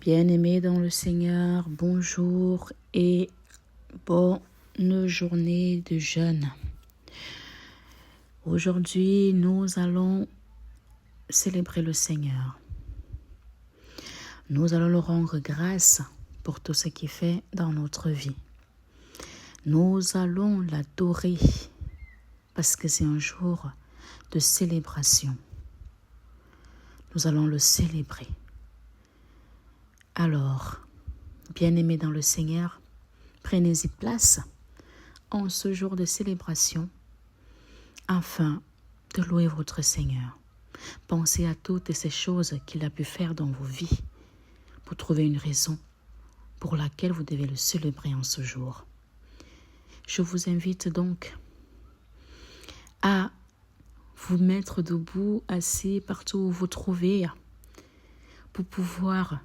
Bien-aimés dans le Seigneur, bonjour et bonne journée de jeûne. Aujourd'hui, nous allons célébrer le Seigneur. Nous allons le rendre grâce pour tout ce qu'il fait dans notre vie. Nous allons l'adorer parce que c'est un jour de célébration. Nous allons le célébrer. Alors, bien-aimés dans le Seigneur, prenez-y place en ce jour de célébration afin de louer votre Seigneur. Pensez à toutes ces choses qu'il a pu faire dans vos vies pour trouver une raison pour laquelle vous devez le célébrer en ce jour. Je vous invite donc à vous mettre debout, assis partout où vous trouvez, pour pouvoir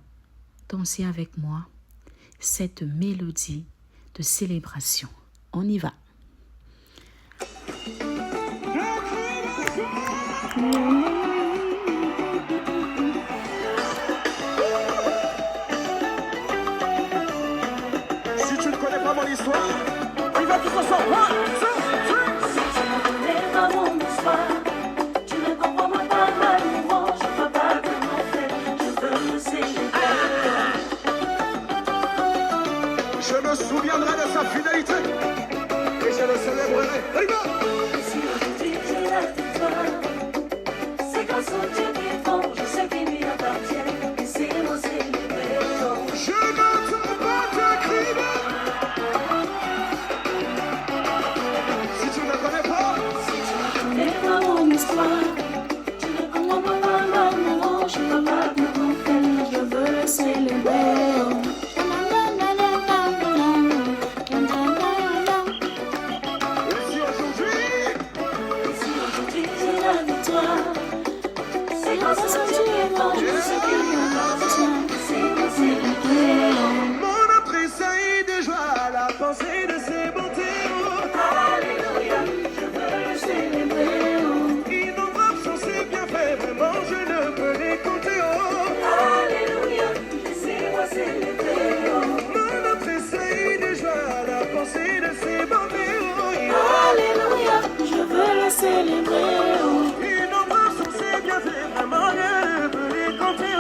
danser avec moi cette mélodie de célébration. On y va. Si tu ne connais pas mon histoire, on y va tous ensemble. 1, 2, 3. Si tu ne connais pas mon histoire, tu ne comprends pas ma louange, papa de mon frère, je veux le célébrer. Je me souviendrai de sa fidélité et je le célébrerai. On y va. Si aujourd'hui j'ai la victoire, c'est grâce au Dieu qui est bon, je sais qu'il lui appartient, et c'est mon célébrer. Je n'entends pas te crier. Si tu ne connais pas, Si tu ne connais pas mon histoire, tu ne comprends pas ma louange, papa de mon frère, je veux le célébrer. et si aujourd'hui, J'ai la victoire, c'est grâce à Dieu qui est bon, je sais qu'il lui appartient, c'est mon célébrer. mon entrée saillit de joie, la pensée de ses bontés. Alléluia, je veux le célébrer. Innombrables sont ses bienfaits, vraiment je ne peux les compter. Alléluia, laissez-moi célébrer. Mon entrée saillit de joie, la pensée de ses bontés. Alléluia, je veux le célébrer. Innombrables sont ses bienfaits, vraiment je ne peux les compter.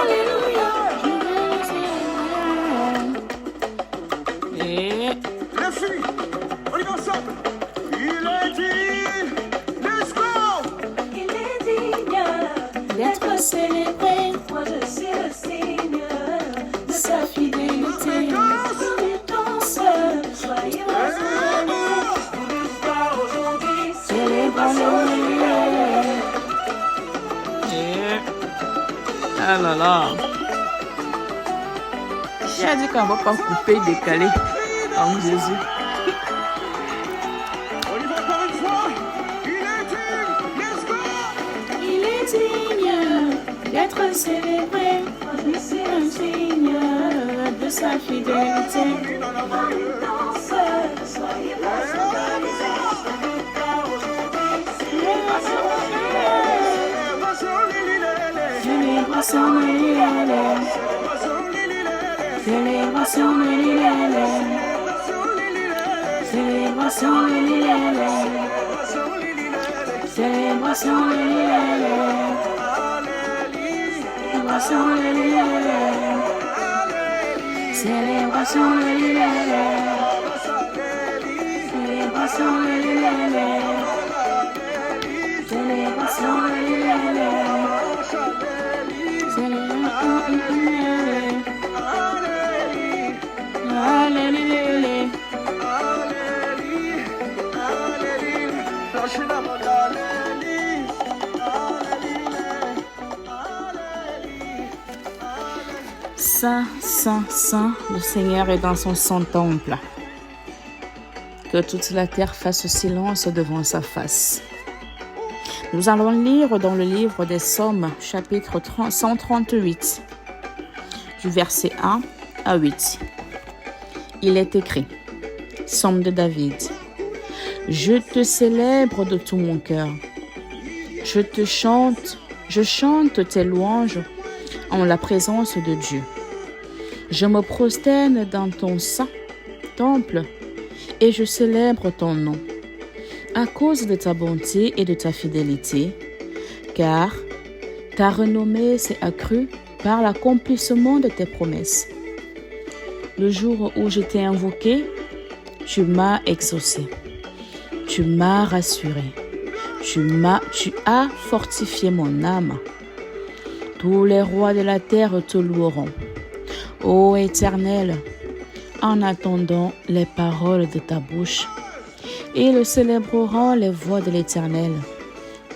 Alléluia, je veux le célébrer. Et Les filles, on y va ensemble. Il est dit, let's go. Il est digne d'être célébré. Moi je suis le Seigneur de sa fidélité. Danse, soyez rassemblés. L'histoire aujourd'hui, célébration. ah là là. J'ai dit qu'on ne va pas couper, décaler en Jésus. On y va encore une fois. Il est dit, let's go. Il est digne d'être célébré. Moi je suis un Seigneur de sa fidélité. Danse, soyez rassemblés. L'histoire aujourd'hui, célébration. Célébration de l'île. Célébration de l'île. Célébration de l'île. Célébration de l'île. Célébration de l'île. Célébration de l'île. Célébration de l'île. Célébration de l'île. Alléluia. Saint, Saint, Saint, le Seigneur est dans son saint temple. Que toute la terre fasse silence devant sa face. Nous allons lire dans le livre des Psaumes, chapitre 138, du verset 1 à 8. Il est écrit, Psaume de David. Je te célèbre de tout mon cœur. Je chante tes louanges en la présence de Dieu. Je me prosterne dans ton saint temple et je célèbre ton nom à cause de ta bonté et de ta fidélité, car ta renommée s'est accrue par l'accomplissement de tes promesses. Le jour où je t'ai invoqué, tu m'as exaucé, tu m'as rassuré, tu as fortifié mon âme. Tous les rois de la terre te loueront, ô Éternel, en attendant les paroles de ta bouche. Ils célébreront les voies de l'Éternel,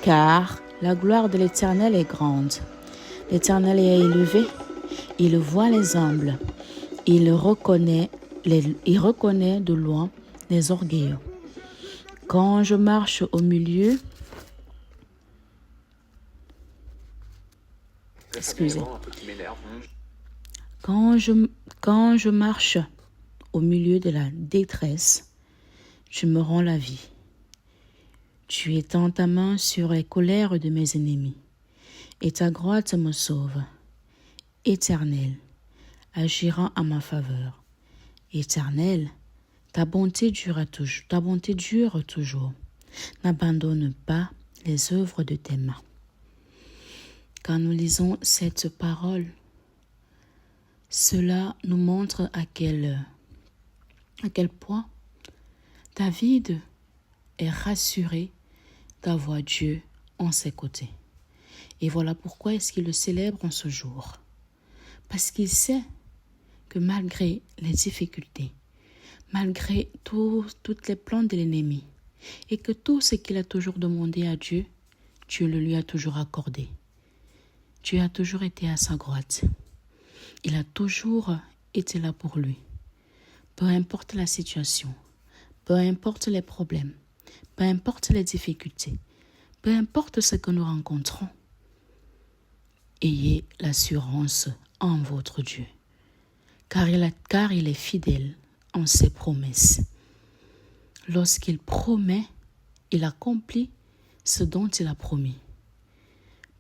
car la gloire de l'Éternel est grande. L'Éternel est élevé, il voit les humbles, il reconnaît de loin les orgueilleux. Quand je marche au milieu, quand je marche au milieu de la détresse, tu me rends la vie. Tu étends ta main sur les colères de mes ennemis, et ta droite me sauve. Éternel, agira en ma faveur. Éternel, ta bonté dure toujours. N'abandonne pas les œuvres de tes mains. Quand nous lisons cette parole, cela nous montre à quel point David est rassuré d'avoir Dieu en ses côtés. Et voilà pourquoi est-ce qu'il le célèbre en ce jour. Parce qu'il sait que malgré les difficultés, malgré toutes les plans de l'ennemi, et que tout ce qu'il a toujours demandé à Dieu, Dieu le lui a toujours accordé. Dieu a toujours été à sa droite. Il a toujours été là pour lui. Peu importe la situation, peu importe les problèmes, peu importe les difficultés, peu importe ce que nous rencontrons, ayez l'assurance en votre Dieu, car il est fidèle en ses promesses. Lorsqu'il promet, il accomplit ce dont il a promis.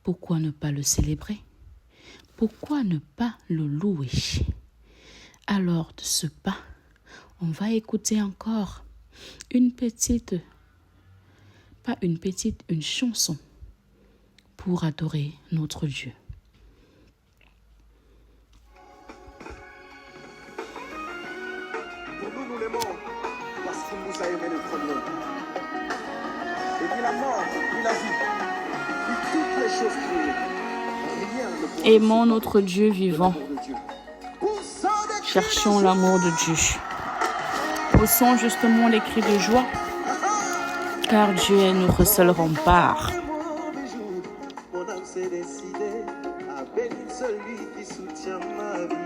Pourquoi ne pas le célébrer? Pourquoi ne pas le louer? Alors de ce pas, on va écouter encore une chanson pour adorer notre Dieu. Pour nous l'aimons parce qu'il nous a aimés le premier. Et puis la mort, puis la vie, puis toutes les choses créées. Rien ne peut Aimons notre Dieu vivant. l'amour de Dieu. Cherchons l'amour de Dieu. Poussons justement les cris de joie, car Dieu est notre seul rempart.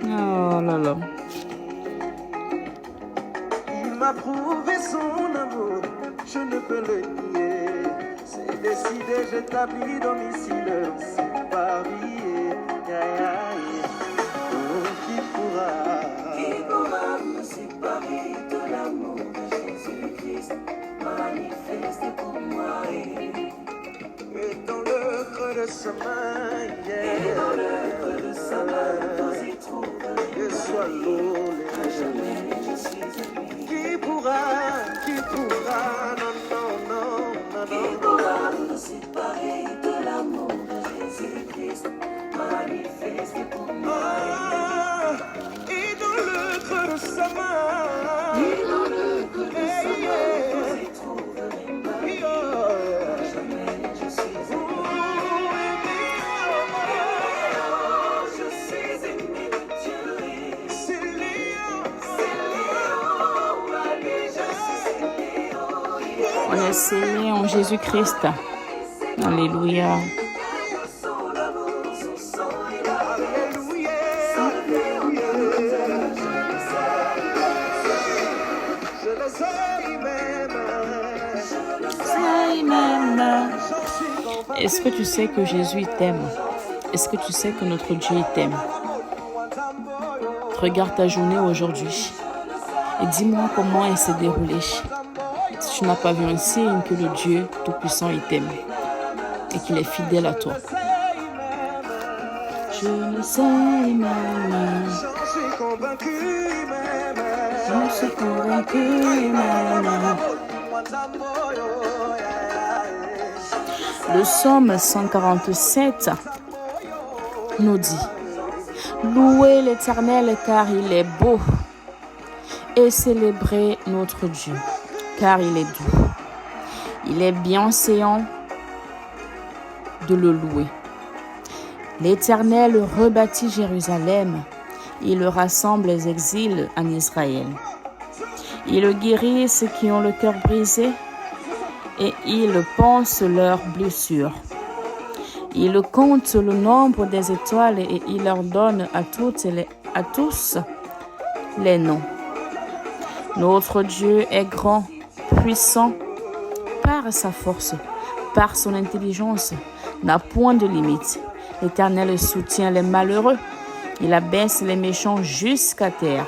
Oh là là. Il m'a prouvé son amour, je ne peux le nier. C'est décidé, j'établis domicile, c'est Paris. Oh, qui pourra me séparer de l'amour de Jésus-Christ, manifesté pour moi. Et dans le creux de sa main, vous y trouverez et soit l'eau, qui pourra, non, qui pourra nous séparer de l'amour de Jésus-Christ, manifesté pour moi. Et dans le creux de sa main, vous y trouverez ma vie. Jamais je suis aimé de Dieu. C'est Léon, On est scellé en Jésus-Christ. Alléluia. Est-ce que tu sais que Jésus t'aime? Est-ce que tu sais que notre Dieu t'aime? Regarde ta journée aujourd'hui et dis-moi comment elle s'est déroulée. Si tu n'as pas vu un signe que le Dieu Tout-Puissant t'aime et qu'il est fidèle à toi. Je le sais même. J'en suis convaincu même. Je suis convaincu même. Le psaume 147 nous dit: louez l'Éternel car il est beau, et célébrez notre Dieu car il est doux. Il est bienséant de le louer. L'Éternel rebâtit Jérusalem, il rassemble les exils en Israël. Il guérit ceux qui ont le cœur brisé et il pense leurs blessures. Il compte le nombre des étoiles et il leur donne à tous les noms. Notre Dieu est grand, puissant, par sa force, par son intelligence, n'a point de limite. L'Éternel soutient les malheureux, il abaisse les méchants jusqu'à terre.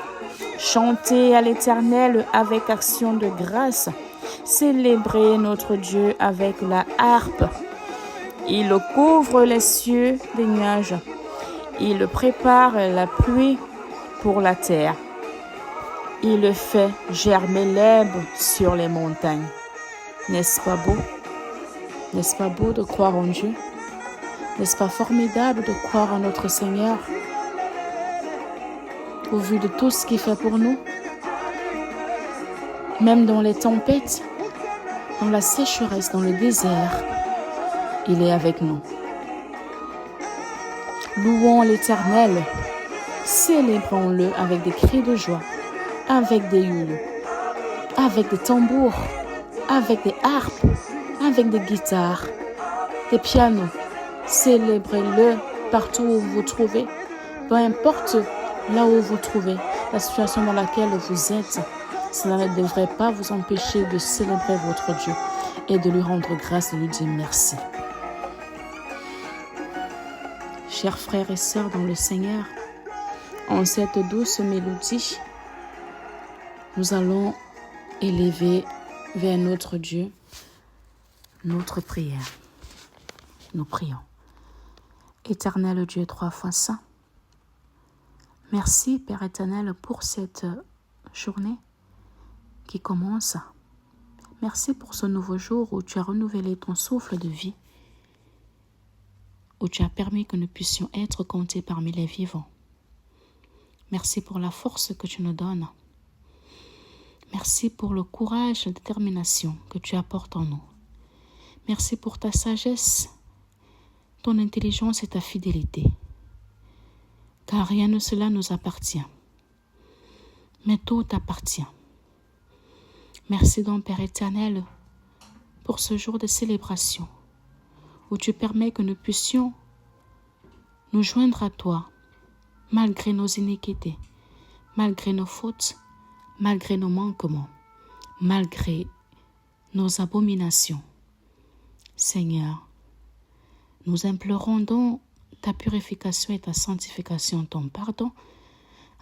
Chantez à l'Éternel avec action de grâce, célébrez notre Dieu avec la harpe. Il couvre les cieux des nuages, il prépare la pluie pour la terre. Il fait germer l'herbe sur les montagnes. N'est-ce pas beau? N'est-ce pas beau de croire en Dieu? N'est-ce pas formidable de croire en notre Seigneur? Au vu de tout ce qu'il fait pour nous, même dans les tempêtes, dans la sécheresse, dans le désert, il est avec nous. Louons l'Éternel, célébrons-le avec des cris de joie, avec des hymnes, avec des tambours, avec des harpes, avec des guitares, des pianos. Célébrez-le partout où vous vous trouvez, peu importe là où vous vous trouvez, la situation dans laquelle vous êtes. Cela ne devrait pas vous empêcher de célébrer votre Dieu et de lui rendre grâce, de lui dire merci. Chers frères et sœurs dans le Seigneur, en cette douce mélodie, nous allons élever vers notre Dieu notre prière. Nous prions. Éternel Dieu 3 fois saint, merci Père éternel pour cette journée qui commence. Merci pour ce nouveau jour où tu as renouvelé ton souffle de vie, où tu as permis que nous puissions être comptés parmi les vivants. Merci pour la force que tu nous donnes. Merci pour le courage et la détermination que tu apportes en nous. Merci pour ta sagesse, ton intelligence et ta fidélité. Car rien de cela nous appartient, mais tout t'appartient. Merci donc Père éternel pour ce jour de célébration où tu permets que nous puissions nous joindre à toi malgré nos iniquités, malgré nos fautes, malgré nos manquements, malgré nos abominations. Seigneur, nous implorons donc ta purification et ta sanctification, ton pardon,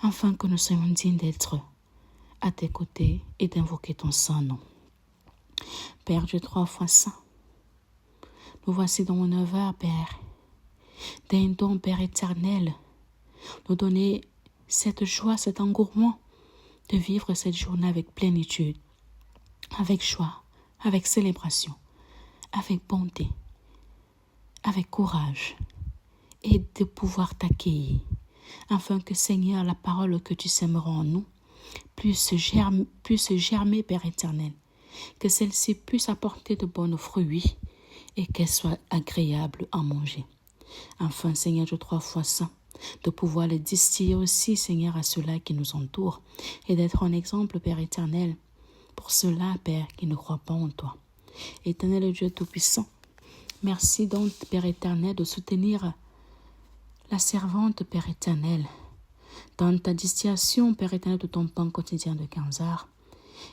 afin que nous soyons dignes d'être à tes côtés et d'invoquer ton saint nom. Père Dieu 3 fois saint, nous voici dans mon œuvre, Père. D'un don, Père éternel, nous donner cette joie, cet engouement de vivre cette journée avec plénitude, avec joie, avec célébration, avec bonté, avec courage, et de pouvoir t'accueillir, afin que, Seigneur, la parole que tu sèmeras en nous puisse germer, Père éternel, que celle-ci puisse apporter de bons fruits et qu'elle soit agréable à manger. Enfin, Seigneur, Dieu 3 fois saint, de pouvoir le distiller aussi, Seigneur, à ceux-là qui nous entourent et d'être un exemple, Père éternel, pour ceux-là, Père, qui ne croient pas en toi. Éternel Dieu Tout-Puissant, merci donc, Père éternel, de soutenir la servante, Père éternel, dans ta distillation, Père éternel, de ton pain quotidien de 15 heures,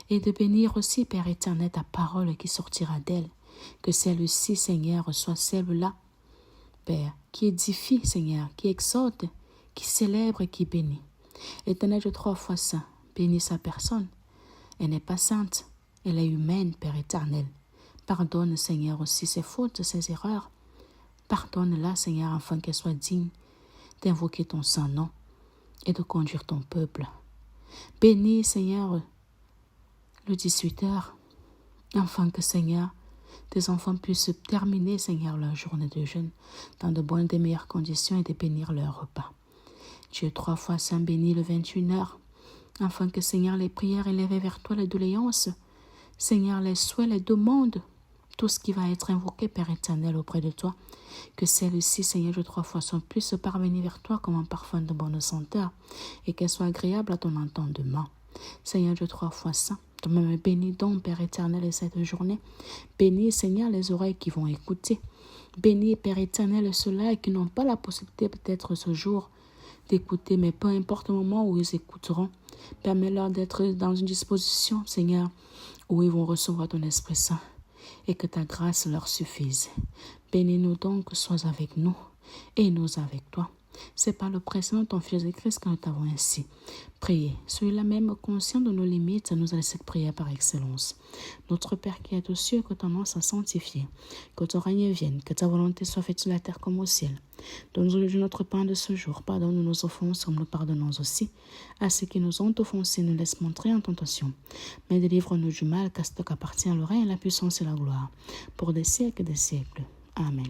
et de bénir aussi, Père éternel, ta parole qui sortira d'elle, que celle-ci, Seigneur, soit celle-là, Père, qui édifie, Seigneur, qui exhorte, qui célèbre et qui bénit. Éternel Dieu 3 fois saint, bénis sa personne. Elle n'est pas sainte, elle est humaine, Père éternel. Pardonne, Seigneur, aussi ses fautes, ses erreurs. Pardonne-la, Seigneur, afin qu'elle soit digne d'invoquer ton Saint-Nom et de conduire ton peuple. Bénis, Seigneur, le 18h, afin que, Seigneur, tes enfants puissent terminer, Seigneur, leur journée de jeûne dans de bonnes et meilleures conditions et de bénir leur repas. Dieu 3 fois saint bénis le 21h, afin que, Seigneur, les prières élevées vers toi, les doléances, Seigneur, les souhaits, les demandes, tout ce qui va être invoqué, Père éternel, auprès de toi, que celles-ci, Seigneur, Dieu 3 fois saint, puissent parvenir vers toi comme un parfum de bonne senteur et qu'elles soient agréables à ton entendement. Seigneur Dieu 3 fois saint, toi-même bénis donc, Père éternel, et cette journée. Bénis, Seigneur, les oreilles qui vont écouter. Bénis, Père éternel, ceux-là qui n'ont pas la possibilité peut-être ce jour d'écouter, mais peu importe le moment où ils écouteront. Permets-leur d'être dans une disposition, Seigneur, où ils vont recevoir ton Esprit Saint et que ta grâce leur suffise. Bénis-nous donc, sois avec nous et nous avec toi. C'est par le précédent ton Fils Jésus-Christ que nous t'avons ainsi prié. Celui-là même, conscient de nos limites, nous a laissé cette prière par excellence. Notre Père qui est aux cieux, que ton nom soit sanctifié, que ton règne vienne, que ta volonté soit faite sur la terre comme au ciel. Donne-nous notre pain de ce jour. Pardonne-nous nos offenses comme nous pardonnons aussi à ceux qui nous ont offensés. Nous laisse montrer en tentation. Mais délivre-nous du mal, car c'est toi qu'appartient le règne, la puissance et la gloire, pour des siècles et des siècles. Amen.